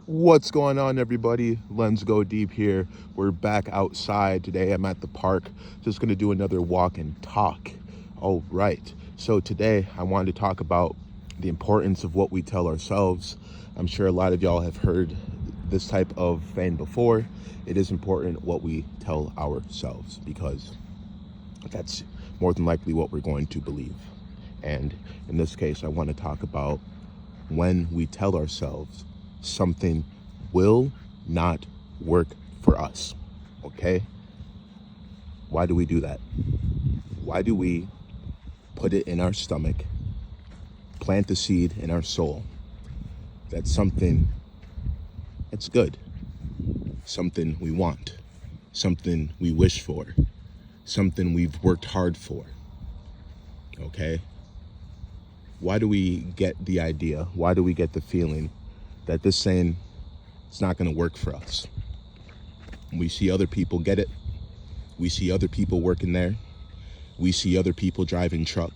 What's going on, everybody? Let's Go Deep here. We're back outside today. I'm at the park. Just going to do another walk and talk. All right. So today I wanted to talk about the importance of what we tell ourselves. I'm sure a lot of y'all have heard this type of thing before. It is important what we tell ourselves because that's more than likely what we're going to believe. And in this case, I want to talk about when we tell ourselves something will not work for us. Okay? Why do we do that? Why do we put it in our stomach, plant the seed in our soul that something that's good, something we want, something we wish for, something we've worked hard for? Okay? Why do we get the idea? Why do we get the feeling that this saying is not going to work for us? We see other people get it. We see other people working there. We see other people driving truck.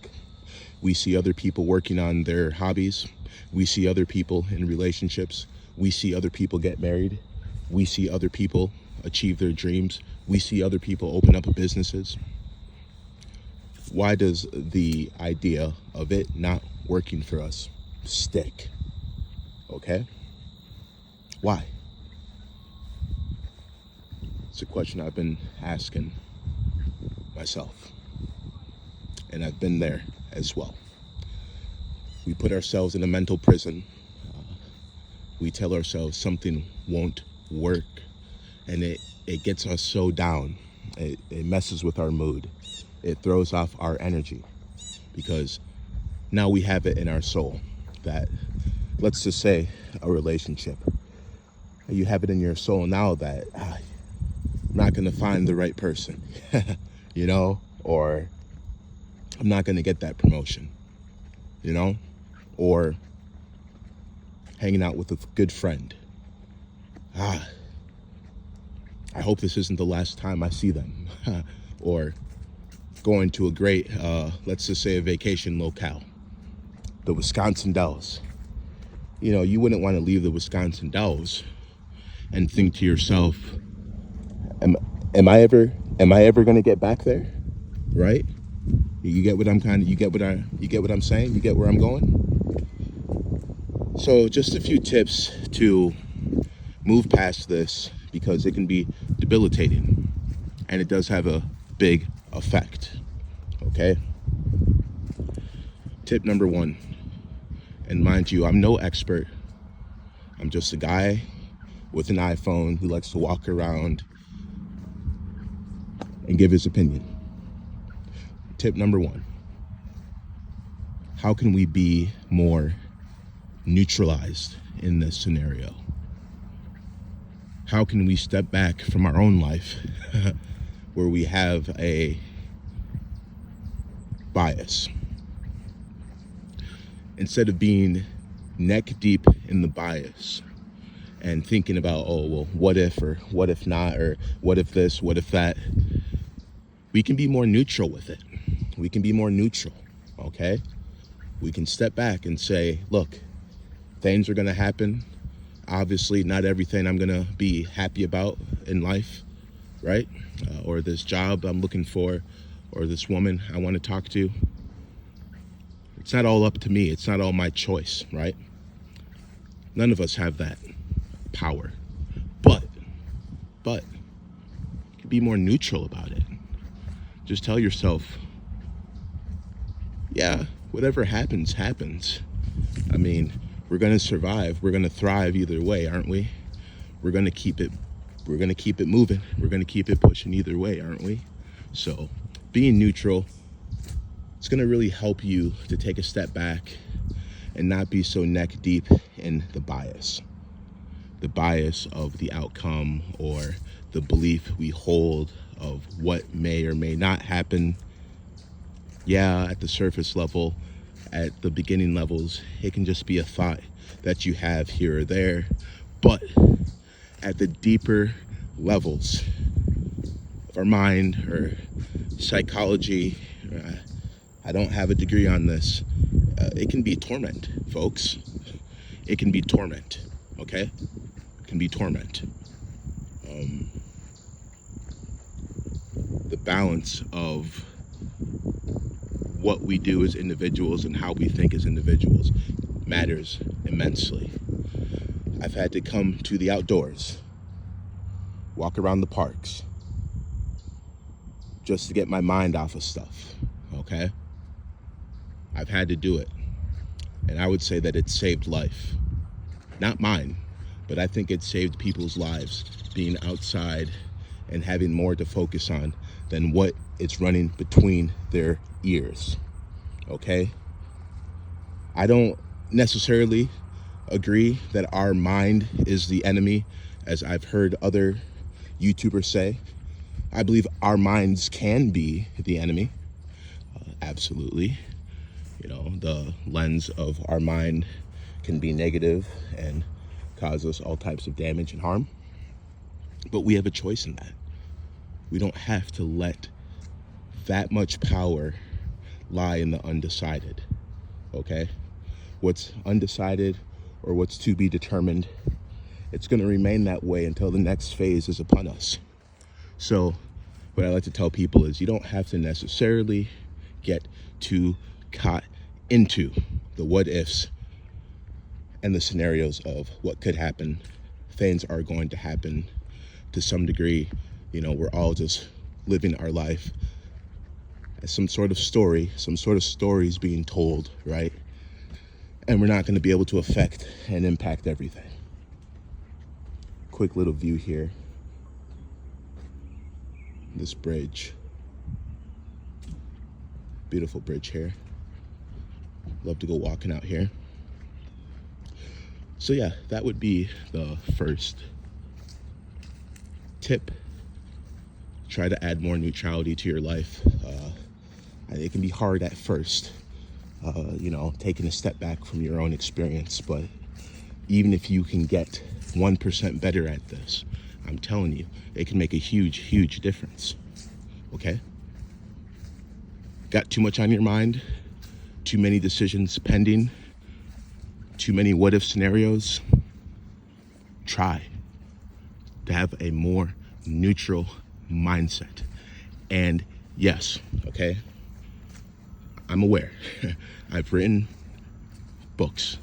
We see other people working on their hobbies. We see other people in relationships. We see other people get married. We see other people achieve their dreams. We see other people open up businesses. Why does the idea of it not working for us stick? Okay? Why? It's a question I've been asking myself. And I've been there as well. We put ourselves in a mental prison. We tell ourselves something won't work. And it gets us so down. It messes with our mood. It throws off our energy. Because now we have it in our soul that, let's just say, a relationship. You have it in your soul now that I'm not going to find the right person, or I'm not going to get that promotion, or hanging out with a good friend. I hope this isn't the last time I see them, or going to a great, let's just say a vacation locale, the Wisconsin Dells. You wouldn't want to leave the Wisconsin Dells and think to yourself, am I ever going to get back there? Right? You get what I'm saying? You get where I'm going? So just a few tips to move past this, because it can be debilitating and it does have a big effect. Okay? Tip number 1. And mind you, I'm no expert. I'm just a guy with an iPhone who likes to walk around and give his opinion. Tip number 1. How can we be more neutralized in this scenario? How can we step back from our own life where we have a bias? Instead of being neck deep in the bias and thinking about, what if, or what if not, or what if this, what if that, we can be more neutral with it. We can be more neutral, okay? We can step back and say, look, things are going to happen. Obviously, not everything I'm going to be happy about in life, right? Or this job I'm looking for, or this woman I want to talk to. It's not all up to me. It's not all my choice, right? None of us have that power. But you can be more neutral about it. Just tell yourself, yeah, whatever happens, happens. I mean, we're going to survive. We're going to thrive either way, aren't we? We're going to keep it moving. We're going to keep it pushing either way, aren't we? So being neutral, it's going to really help you to take a step back and not be so neck deep in the bias of the outcome, or the belief we hold of what may or may not happen. Yeah, at the surface level, at the beginning levels, it can just be a thought that you have here or there. But at the deeper levels of our mind or psychology, I don't have a degree on this. It can be torment, folks. It can be torment, okay? can be torment. The balance of what we do as individuals and how we think as individuals matters immensely. I've had to come to the outdoors, walk around the parks, just to get my mind off of stuff, okay? I've had to do it. And I would say that it saved life. Not mine, but I think it saved people's lives being outside and having more to focus on than what is running between their ears, okay? I don't necessarily agree that our mind is the enemy, as I've heard other YouTubers say. I believe our minds can be the enemy, absolutely. You know, the lens of our mind can be negative and cause us all types of damage and harm, but we have a choice in that. We don't have to let that much power lie in the undecided, okay? What's undecided or what's to be determined, it's gonna remain that way until the next phase is upon us. So what I like to tell people is you don't have to necessarily get too caught into the what ifs and the scenarios of what could happen. Things are going to happen to some degree. You know, we're all just living our life as some sort of story, some sort of stories being told, right? And we're not going to be able to affect and impact everything. Quick little view here. This bridge. Beautiful bridge here. Love to go walking out here. So yeah, that would be the first tip. Try to add more neutrality to your life. It can be hard at first, you know, taking a step back from your own experience, but even if you can get 1% better at this, I'm telling you, it can make a huge, huge difference, okay? Got too much on your mind? Too many decisions pending? Too many what-if scenarios? Try to have a more neutral mindset. And yes, okay, I'm aware. I've written books.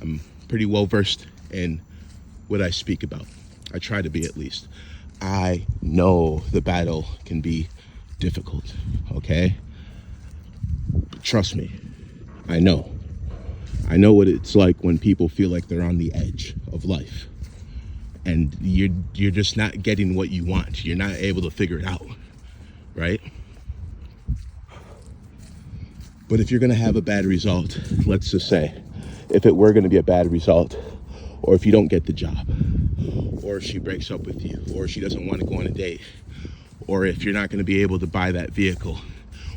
I'm pretty well versed in what I speak about. I try to be, at least. I know the battle can be difficult, okay? But trust me, I know. I know what it's like when people feel like they're on the edge of life and you're just not getting what you want. You're not able to figure it out, right? But if you're gonna have a bad result, let's just say, if it were gonna be a bad result, or if you don't get the job, or if she breaks up with you, or she doesn't want to go on a date, or if you're not gonna be able to buy that vehicle,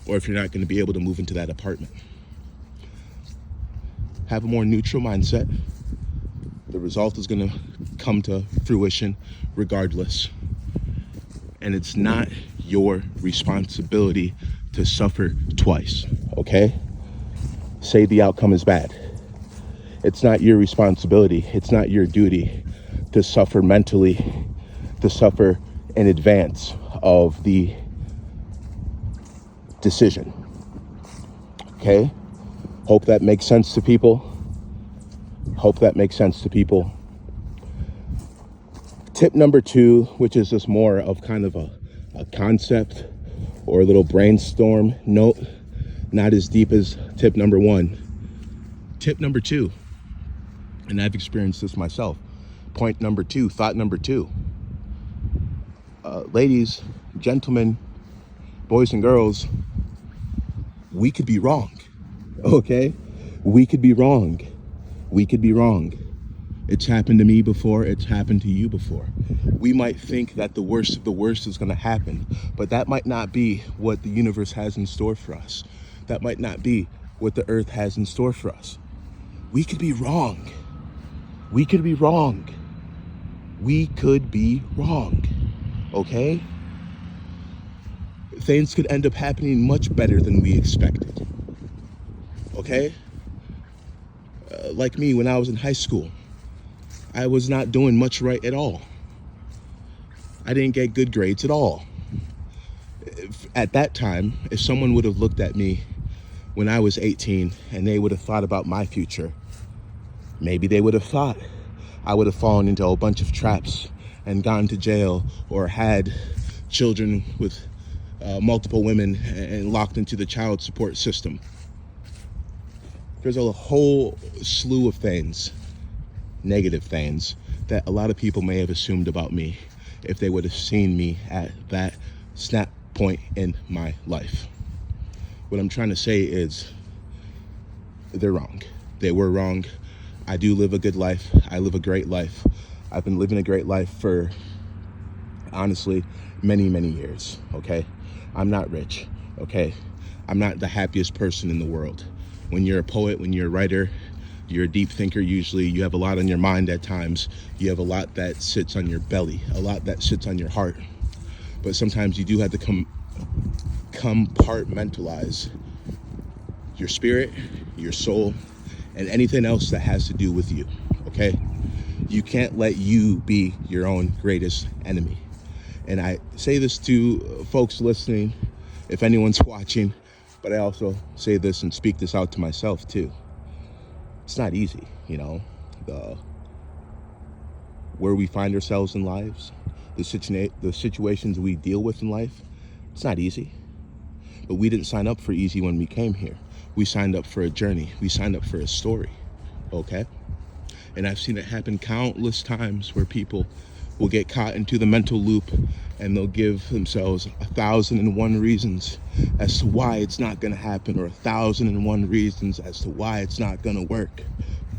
or if you're not gonna be able to move into that apartment, have a more neutral mindset. The result is gonna come to fruition regardless. And it's not your responsibility to suffer twice, okay? Say the outcome is bad. It's not your responsibility. It's not your duty to suffer mentally, to suffer in advance of the decision, okay? Hope that makes sense to people. Hope that makes sense to people. Tip number 2, which is just more of kind of a concept or a little brainstorm note, not as deep as tip number 1. Tip number 2, and I've experienced this myself. Point number 2, thought number 2. Ladies, gentlemen, boys and girls, we could be wrong, okay? We could be wrong. We could be wrong. It's happened to me before. It's happened to you before. We might think that the worst of the worst is going to happen, but that might not be what the universe has in store for us. That might not be what the earth has in store for us. We could be wrong. We could be wrong. We could be wrong, okay? Things could end up happening much better than we expected, okay? Like me, when I was in high school, I was not doing much right at all. I didn't get good grades at all. At that time, if someone would have looked at me when I was 18 and they would have thought about my future, maybe they would have thought I would have fallen into a bunch of traps and gone to jail or had children with multiple women and locked into the child support system. There's a whole slew of things, negative things, that a lot of people may have assumed about me if they would have seen me at that snap point in my life. What I'm trying to say is they're wrong. They were wrong. I do live a good life. I live a great life. I've been living a great life for, honestly, many, many years, okay? I'm not rich, okay? I'm not the happiest person in the world. When you're a poet, when you're a writer, you're a deep thinker usually. You have a lot on your mind at times. You have a lot that sits on your belly, a lot that sits on your heart. But sometimes you do have to compartmentalize your spirit, your soul, and anything else that has to do with you, okay? You can't let you be your own greatest enemy. And I say this to folks listening, if anyone's watching, but I also say this and speak this out to myself too. It's not easy, you know, where we find ourselves in lives, the situations we deal with in life. It's not easy. But we didn't sign up for easy when we came here. We signed up for a journey. We signed up for a story, okay? And I've seen it happen countless times where people will get caught into the mental loop and they'll give themselves 1,001 reasons as to why it's not gonna happen, or 1,001 reasons as to why it's not gonna work.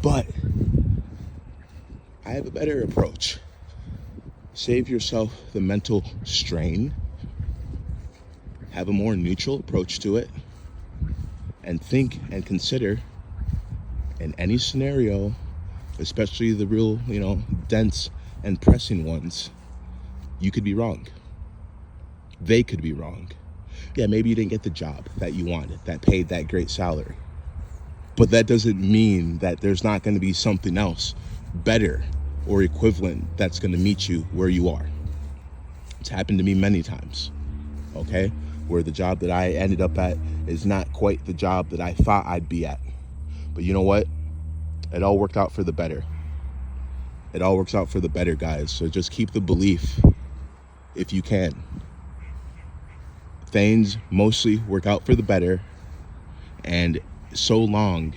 But I have a better approach. Save yourself the mental strain, have a more neutral approach to it, and think and consider in any scenario, especially the real, dense and pressing ones, you could be wrong. They could be wrong. Yeah, maybe you didn't get the job that you wanted, that paid that great salary. But that doesn't mean that there's not going to be something else better or equivalent that's going to meet you where you are. It's happened to me many times, okay? Where the job that I ended up at is not quite the job that I thought I'd be at. But you know what? It all worked out for the better. It all works out for the better, guys. So just keep the belief if you can. Things mostly work out for the better, and so long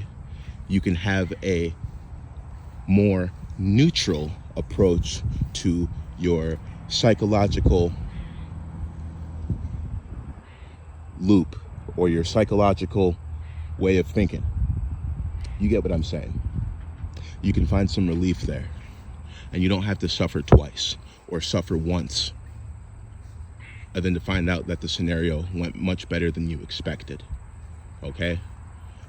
you can have a more neutral approach to your psychological loop or your psychological way of thinking. You get what I'm saying? You can find some relief there, and you don't have to suffer twice or suffer once, and then to find out that the scenario went much better than you expected, okay?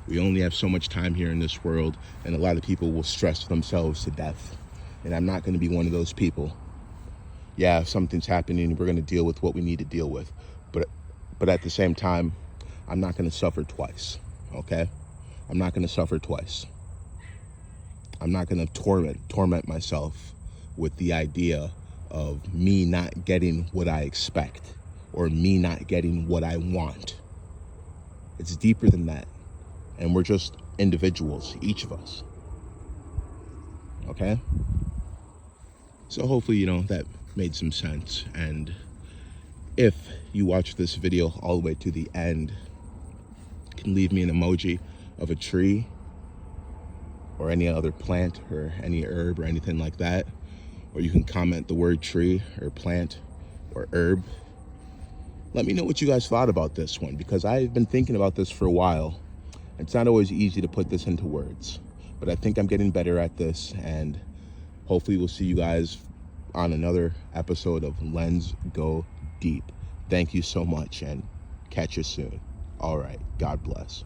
We only have so much time here in this world, and a lot of people will stress themselves to death, and I'm not going to be one of those people. Yeah, if something's happening, we're going to deal with what we need to deal with, but at the same time, I'm not going to suffer twice, okay? I'm not going to suffer twice. I'm not going to torment myself with the idea of me not getting what I expect or me not getting what I want. It's deeper than that. And we're just individuals, each of us. Okay? So hopefully, that made some sense. And if you watch this video all the way to the end, you can leave me an emoji of a tree or any other plant or any herb or anything like that. Or you can comment the word tree or plant or herb. Let me know what you guys thought about this one, because I've been thinking about this for a while. It's not always easy to put this into words, but I think I'm getting better at this, and hopefully we'll see you guys on another episode of Lens Go Deep. Thank you so much, and catch you soon. All right, God bless.